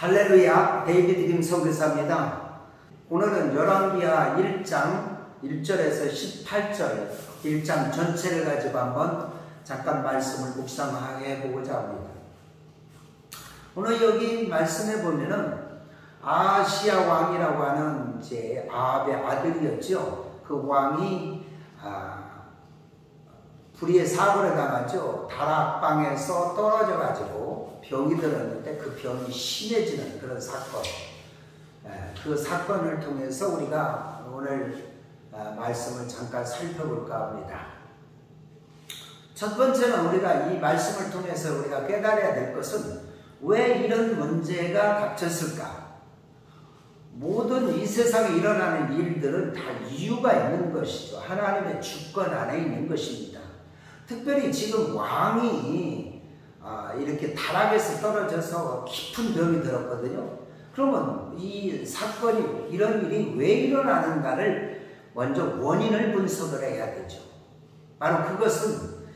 할렐루야, 데이비드 김 선교사입니다. 오늘은 열왕기하 1장 1절에서 18절 1장 전체를 가지고 한번 잠깐 말씀을 묵상하게 해보고자 합니다. 오늘 여기 말씀해 보면은 아하시야 왕이라고 하는 이제 아합의 아들이었죠. 그 왕이 불의의 사고를 당하죠. 다락방에서 떨어져 가지고 병이 들었는데 그 병이 심해지는 그런 사건. 그 사건을 통해서 우리가 오늘 말씀을 잠깐 살펴볼까 합니다. 첫 번째는 우리가 이 말씀을 통해서 우리가 깨달아야 될 것은 왜 이런 문제가 닥쳤을까? 모든 이 세상에 일어나는 일들은 다 이유가 있는 것이죠. 하나님의 주권 안에 있는 것입니다. 특별히 지금 왕이 이렇게 타락에서 떨어져서 깊은 병이 들었거든요. 그러면 이 사건이, 이런 일이 왜 일어나는가를 먼저 원인을 분석을 해야 되죠. 바로 그것은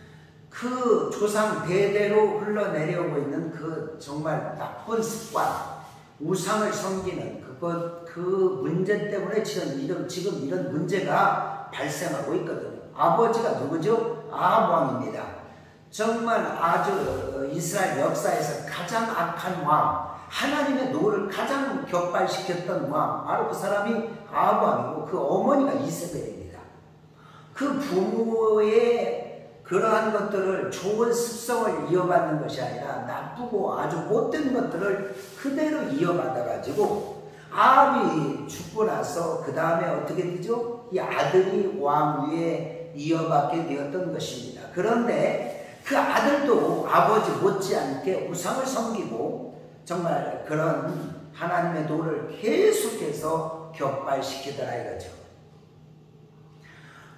그 조상 대대로 흘러내려오고 있는 그 정말 나쁜 습관, 우상을 섬기는 그 문제 때문에 지금 이런 문제가 발생하고 있거든요. 아버지가 누구죠? 아합 왕입니다. 정말 아주 이스라엘 역사에서 가장 악한 왕, 하나님의 노를 가장 격발시켰던 왕, 바로 그 사람이 아합 왕이고 그 어머니가 이세벨입니다. 그 부모의 그러한 것들을 좋은 습성을 이어받는 것이 아니라 나쁘고 아주 못된 것들을 그대로 이어받아가지고 아합이 죽고 나서 그 다음에 어떻게 되죠? 이 아들이 왕 위에 이어받게 되었던 것입니다. 그런데 그 아들도 아버지 못지않게 우상을 섬기고 정말 그런 하나님의 노를 계속해서 격발시키더라 이거죠.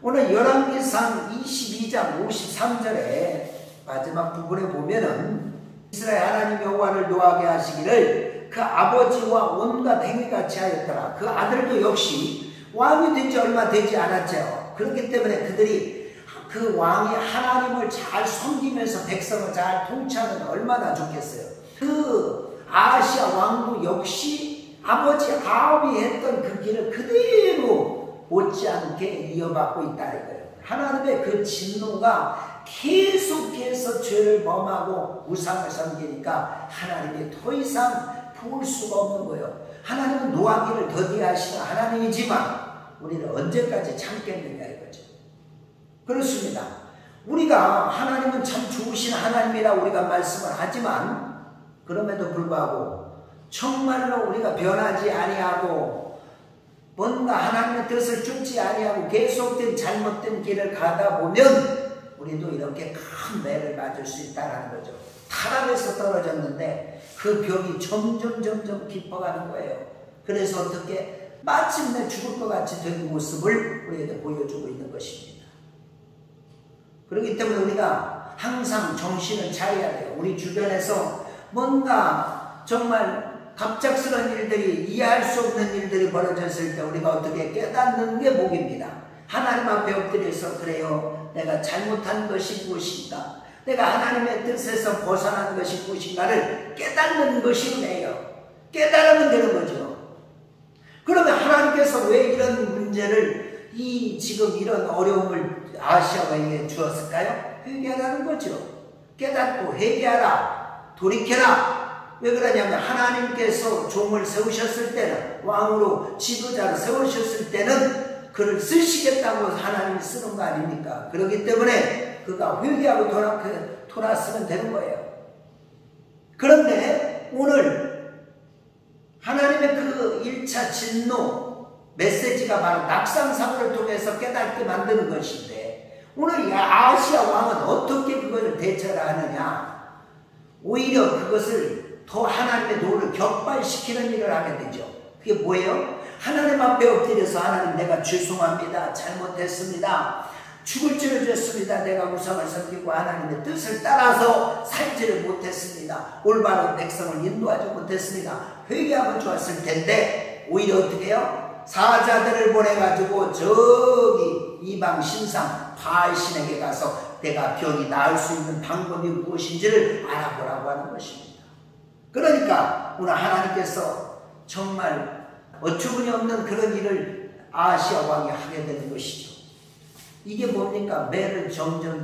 오늘 열왕기상 22장 53절에 마지막 부분에 보면은 이스라엘 하나님 여호와를 노하게 하시기를 그 아버지와 온갖 행위같이 하였더라. 그 아들도 역시 왕이 된 지 얼마 되지 않았죠. 그렇기 때문에 그들이 그 왕이 하나님을 잘 섬기면서 백성을 잘 통치하면 얼마나 좋겠어요. 그 아하시야 왕도 역시 아버지 아합이 했던 그 길을 그대로 못지않게 이어받고 있다 이거예요. 하나님의 그 진노가 계속해서 죄를 범하고 우상을 섬기니까 하나님이 더 이상 볼 수가 없는 거예요. 하나님은 노하기를 더디하시는 하나님이지만 우리는 언제까지 참겠느냐 이거죠. 그렇습니다. 우리가 하나님은 참 좋으신 하나님이라 우리가 말씀을 하지만 그럼에도 불구하고 정말로 우리가 변하지 아니하고 뭔가 하나님의 뜻을 쫓지 아니하고 계속된 잘못된 길을 가다 보면 우리도 이렇게 큰 매를 맞을 수 있다는 거죠. 타락에서 떨어졌는데 그 벽이 점점 깊어가는 거예요. 그래서 어떻게 마침내 죽을 것 같이 된 모습을 우리에게 보여주고 있는 것입니다. 그렇기 때문에 우리가 항상 정신을 차려야 돼요. 우리 주변에서 뭔가 정말 갑작스러운 일들이, 이해할 수 없는 일들이 벌어졌을 때 우리가 어떻게 깨닫는 게 복입니다. 하나님 앞에 엎드려서 그래요. 내가 잘못한 것이 무엇인가? 내가 하나님의 뜻에서 벗어난 것이 무엇인가를 깨닫는 것이 은혜예요. 깨달으면 되는 거죠. 그러면 하나님께서 왜 이런 문제를, 지금 이런 어려움을 아하시야 왕에게 주었을까요? 회개하라는 거죠. 깨닫고 회개하라, 돌이켜라. 왜 그러냐면 하나님께서 종을 세우셨을 때는, 왕으로 지도자를 세우셨을 때는 그를 쓰시겠다고 하나님이 쓰는 거 아닙니까? 그렇기 때문에 그가 회개하고 돌아서면 되는 거예요. 그런데 오늘 하나님의 그 1차 진노 메시지가 바로 낙상사고를 통해서 깨닫게 만드는 것인데 오늘 이 아하시야 왕은 어떻게 그것을 대처를 하느냐? 오히려 그것을 더 하나님의 노를 격발시키는 일을 하게 되죠. 그게 뭐예요? 하나님 앞에 엎드려서 하나님 내가 죄송합니다. 잘못했습니다. 죽을 죄를 졌습니다. 내가 우상을 섬기고 하나님의 뜻을 따라서 살지를 못했습니다. 올바른 백성을 인도하지 못했습니다. 회개하면 좋았을 텐데 오히려 어떻게 해요? 사자들을 보내가지고 저기 이방 신상 바알신에게 가서 내가 병이 나을 수 있는 방법이 무엇인지를 알아보라고 하는 것입니다. 그러니까 오늘 하나님께서 정말 어처구니 없는 그런 일을 아하시아 왕이 하게 되는 것이죠. 이게 뭡니까? 매를 점점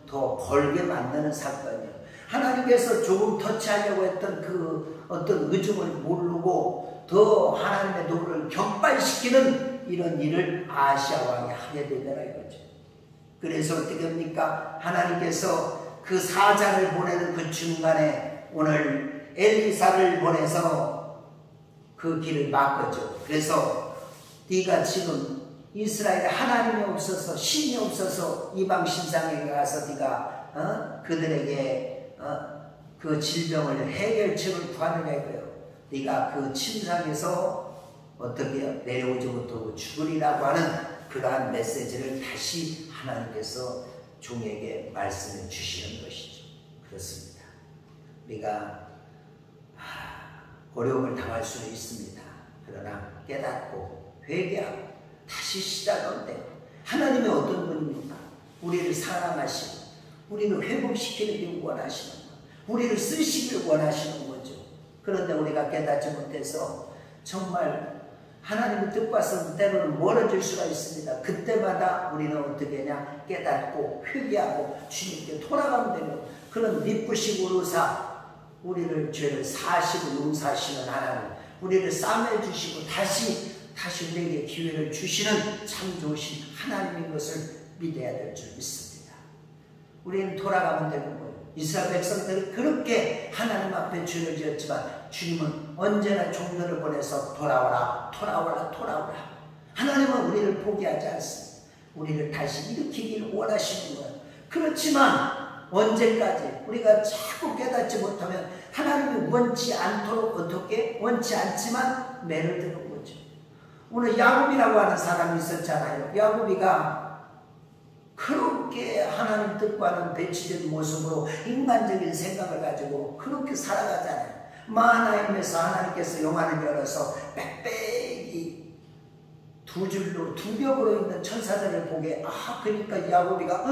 더 벌게 만드는 사건이에요. 하나님께서 조금 터치하려고 했던 그 어떤 의중을 모르고 더 하나님의 노를 격발시키는 이런 일을 아하시아 왕이 하게 되더라 이거죠. 그래서 어떻게 합니까? 하나님께서 그 사자를 보내는 그 중간에 오늘 엘리사를 보내서 그 길을 막았죠. 그래서 네가 지금 이스라엘에 하나님이 없어서 신이 없어서 이방 신상에게 가서 네가 그들에게 그 질병을 해결책을 구하느냐 이거예요. 네가 그 침상에서 어떻게 내려오지 못하고 죽으리라고 하는 그러한 메시지를 다시 하나님께서 종에게 말씀해 주시는 것이죠. 그렇습니다. 우리가 어려움을 당할 수는 있습니다. 그러나 깨닫고 회개하고 다시 시작하면 돼요. 하나님이 어떤 분입니까? 우리를 사랑하시고 우리를 회복시키는 게 원하시는 것, 우리를 쓰시길 원하시는 거죠. 그런데 우리가 깨닫지 못해서 정말 하나님의 뜻과는 때로는 멀어질 수가 있습니다. 그때마다 우리는 어떻게 하냐? 깨닫고 회개하고 주님께 돌아가면 되는 그런 미쁘시고 의사, 우리를 죄를 사시고 용서하시는 하나님, 우리를 싸매주시고 다시 우리에게 기회를 주시는 참 좋으신 하나님인 것을 믿어야 될 줄 믿습니다. 우리는 돌아가면 되는 거예요. 이스라엘 백성들이 그렇게 하나님 앞에 죄를 지었지만 주님은 언제나 종들을 보내서 돌아오라. 하나님은 우리를 포기하지 않습니다. 우리를 다시 일으키길 원하시는 거예요. 그렇지만 언제까지 우리가 자꾸 깨닫지 못하면 하나님이 원치 않도록 어떻게 원치 않지만 매를 드는 거죠. 오늘 야곱이라고 하는 사람이 있었잖아요. 야곱이가 그렇게 하나님 뜻과는 배치된 모습으로 인간적인 생각을 가지고 그렇게 살아가잖아요. 마하나임에서 하나님께서 영안을 열어서 빽빽이 두 줄로 두 벽으로 있는 천사들을 보게 그러니까 야곱이가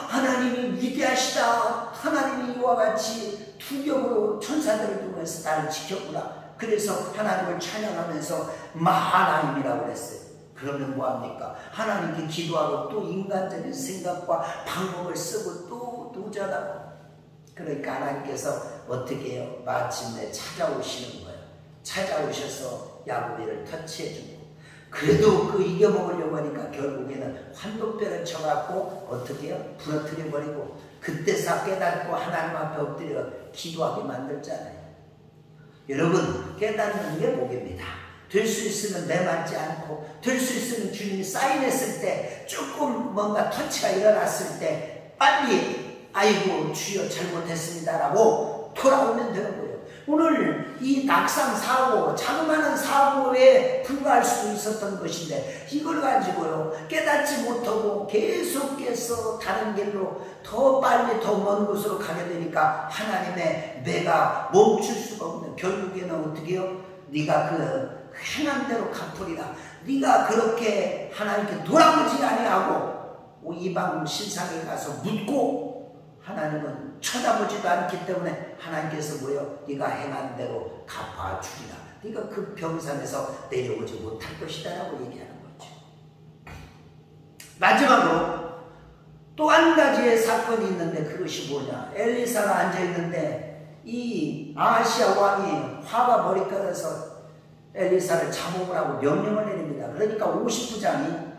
하나님이 위대하시다. 하나님이 이와 같이 두 벽으로 천사들을 통해서 나를 지켰구나. 그래서 하나님을 찬양하면서 마하나임이라고 그랬어요. 그러면 뭐합니까? 하나님께 기도하고 또 인간적인 생각과 방법을 쓰고 또 도전하고. 그러니까 하나님께서 어떻게 해요? 마침내 찾아오시는 거예요. 찾아오셔서 야곱이를 터치해주고, 그래도 그 이겨먹으려고 하니까 결국에는 환도뼈를 쳐갖고 어떻게 해요? 부러뜨려버리고, 그때서 깨닫고 하나님 앞에 엎드려 기도하게 만들잖아요. 여러분, 깨닫는 게 복입니다. 될 수 있으면 내맞지 않고, 될 수 있으면 주님이 사인했을 때, 조금 뭔가 터치가 일어났을 때 빨리 아이고 주여 잘못했습니다라고 돌아오면 되는 거예요. 오늘 이 낙상 사고, 자그마한 사고에 불과할 수도 있었던 것인데 이걸 가지고요 깨닫지 못하고 계속해서 다른 길로 더 빨리 더 먼 곳으로 가게 되니까 하나님의 매가 멈출 수가 없는, 결국에는 어떻게 해요? 네가 그 행한 대로 갚으리라. 네가 그렇게 하나님께 돌아오지 아니하고 이방 신상에 가서 묻고 하나님은 쳐다보지도 않기 때문에 하나님께서 뭐예요? 네가 행한 대로 갚아주리라. 네가 그 병상에서 내려오지 못할 것이다 라고 얘기하는 거죠. 마지막으로 또 한 가지의 사건이 있는데 그것이 뭐냐? 엘리사가 앉아있는데 이 아하시아 왕이 화가 머리카락에서 엘리사를 잡아오라고 명령을 내립니다. 그러니까 50부장이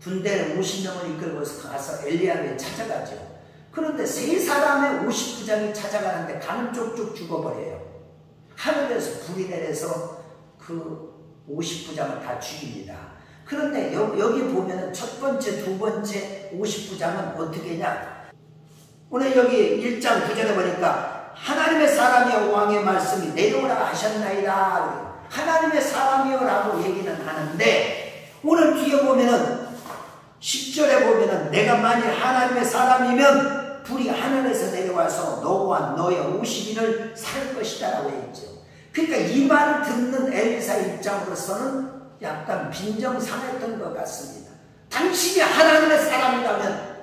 군대를 50명을 이끌고서 가서 엘리야를 찾아가죠. 그런데 세 사람의 50부장이 찾아가는데 가는 쪽쪽 죽어버려요. 하늘에서 불이 내려서 그 50부장을 다 죽입니다. 그런데 여기 보면은 첫 번째, 두 번째 50부장은 어떻게 했냐? 오늘 여기 1장 9절에 보니까 하나님의 사람이여 왕의 말씀이 내려오라 하셨나이다. 하나님의 사람이여 라고 얘기는 하는데 오늘 뒤에 보면은 10절에 보면은 내가 만일 하나님의 사람이면 불이 하늘에서 내려와서 너와 너의 50인을 살 것이다 라고 했죠. 그러니까 이 말을 듣는 엘리사 입장으로서는 약간 빈정상했던 것 같습니다. 당신이 하나님의 사람이라면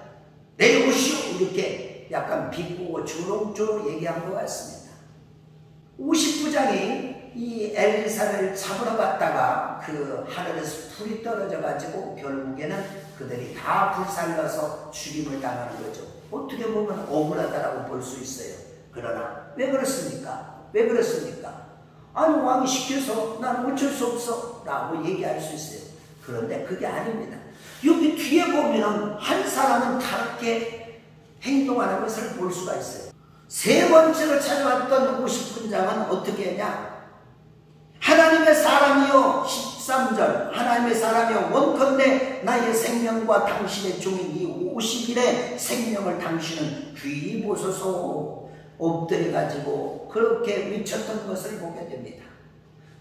내려오시오 이렇게 약간 비꼬고 주렁주렁 얘기한 것 같습니다. 50부장이 이 엘리사를 잡으러 갔다가 그 하늘에서 불이 떨어져 가지고 결국에는 그들이 다 불살라서 죽임을 당하는 거죠. 어떻게 보면 억울하다라고 볼 수 있어요. 그러나 왜 그렇습니까? 왜 그렇습니까? 아니 왕이 시켜서 난 어쩔 수 없어 라고 얘기할 수 있어요. 그런데 그게 아닙니다. 여기 뒤에 보면 한 사람은 다르게 행동하는 것을 볼 수가 있어요. 세 번째로 찾아왔던 50분장은 어떻게 했냐? 하나님의 사람이여, 13절, 하나님의 사람이여 원컨대 나의 생명과 당신의 종인 이 50일의 생명을 당신은 귀히 보소서 엎드려가지고 그렇게 외쳤던 것을 보게 됩니다.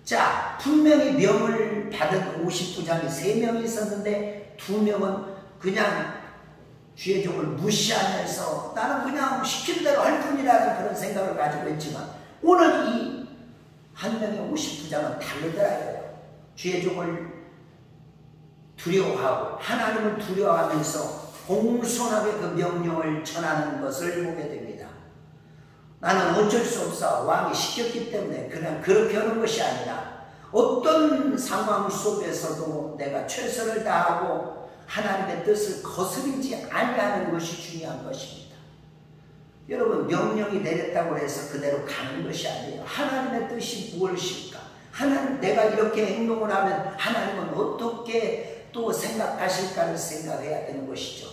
자, 분명히 명을 받은 50부장이 3명이 있었는데 2명은 그냥 주의 종을 무시하면서 나는 그냥 시킨 대로 할 뿐이라는 그런 생각을 가지고 있지만 오늘 이 한 명의 50부장은 다르더라고요. 주의 종을 두려워하고 하나님을 두려워하면서 공손하게 그 명령을 전하는 것을 보게 됩니다. 나는 어쩔 수 없어. 왕이 시켰기 때문에 그냥 그렇게 하는 것이 아니라 어떤 상황 속에서도 내가 최선을 다하고 하나님의 뜻을 거스르지 아니하는 것이 중요한 것입니다. 여러분, 명령이 내렸다고 해서 그대로 가는 것이 아니에요. 하나님의 뜻이 무엇일까? 하나님, 내가 이렇게 행동을 하면 하나님은 어떻게 또 생각하실까를 생각해야 되는 것이죠.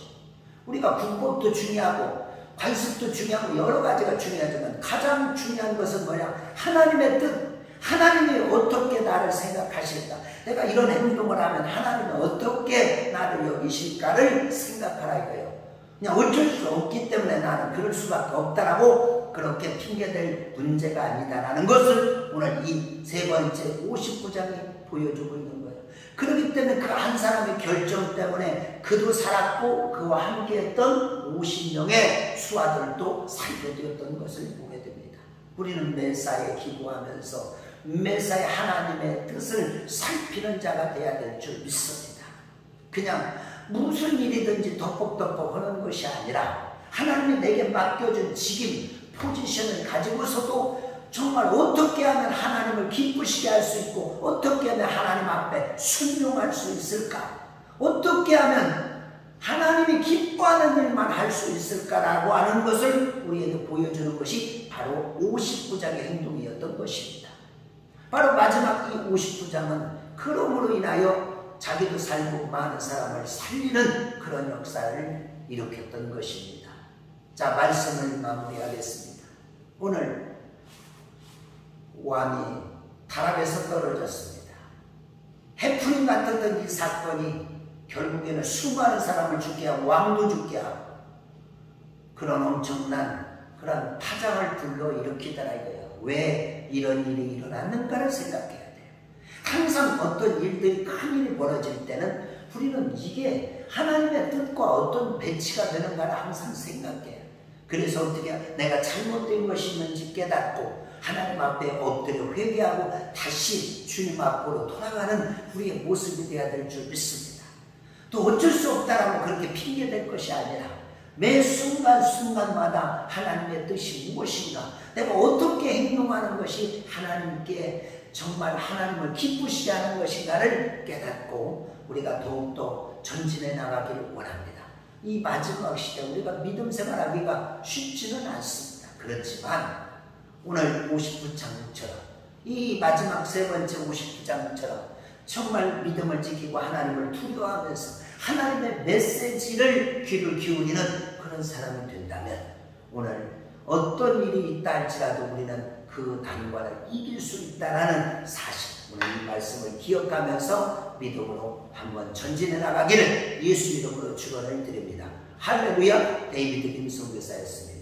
우리가 국법도 중요하고 관습도 중요하고 여러 가지가 중요하지만 가장 중요한 것은 뭐냐? 하나님의 뜻, 하나님이 어떻게 나를 생각하실까? 내가 이런 행동을 하면 하나님은 어떻게 나를 여기실까를 생각하라 이거예요. 그냥 어쩔 수 없기 때문에 나는 그럴 수밖에 없다라고 그렇게 핑계댈 문제가 아니다라는 것을 오늘 이 세 번째 50부장이 보여주고 있는 거예요. 그렇기 때문에 그 한 사람의 결정 때문에 그도 살았고 그와 함께했던 50명의 수하들도 살게 되었던 것을 보게 됩니다. 우리는 매사에 기도하면서 매사에 하나님의 뜻을 살피는 자가 되어야 될 줄 믿습니다. 그냥 무슨 일이든지 덕복덕복 하는 것이 아니라 하나님이 내게 맡겨준 직임, 포지션을 가지고서도 정말 어떻게 하면 하나님을 기쁘시게 할 수 있고 어떻게 하면 하나님 앞에 순종할 수 있을까? 어떻게 하면 하나님이 기뻐하는 일만 할 수 있을까라고 하는 것을 우리에게 보여주는 것이 바로 50부장의 행동이었던 것입니다. 바로 마지막 이 50부장은 그럼으로 인하여 자기도 살고 많은 사람을 살리는 그런 역사를 일으켰던 것입니다. 자, 말씀을 마무리하겠습니다. 오늘 왕이 타락에서 떨어졌습니다. 해프닝 같았던 이 사건이 결국에는 수많은 사람을 죽게 하고 왕도 죽게 하고 그런 엄청난 그런 파장을 불러일으키더라 이거예요. 왜 이런 일이 일어났는가를 생각해야 돼요. 항상 어떤 일들이 큰 일이 벌어질 때는 우리는 이게 하나님의 뜻과 어떤 배치가 되는가를 항상 생각해요. 그래서 어떻게 내가 잘못된 것이 있는지 깨닫고 하나님 앞에 엎드려 회개하고 다시 주님 앞으로 돌아가는 우리의 모습이 되어야 될 줄 믿습니다. 또 어쩔 수 없다라고 그렇게 핑계댈 것이 아니라 매 순간순간마다 하나님의 뜻이 무엇인가, 내가 어떻게 행동하는 것이 하나님께 정말 하나님을 기쁘시게 하는 것인가를 깨닫고 우리가 더욱더 전진해 나가기를 원합니다. 이 마지막 시대 우리가 믿음 생활하기가 쉽지는 않습니다. 그렇지만 오늘 50부장처럼 이 마지막 세 번째 50부장처럼 정말 믿음을 지키고 하나님을 두려워하면서 하나님의 메시지를 귀를 기울이는 그런 사람이 된다면 오늘 어떤 일이 있다 할지라도 우리는 그 난관을 이길 수 있다는 사실, 오늘 이 말씀을 기억하면서 믿음으로 한번 전진해 나가기를 예수 이름으로 축원을 드립니다. 할렐루야. 데이비드 김 선교사였습니다.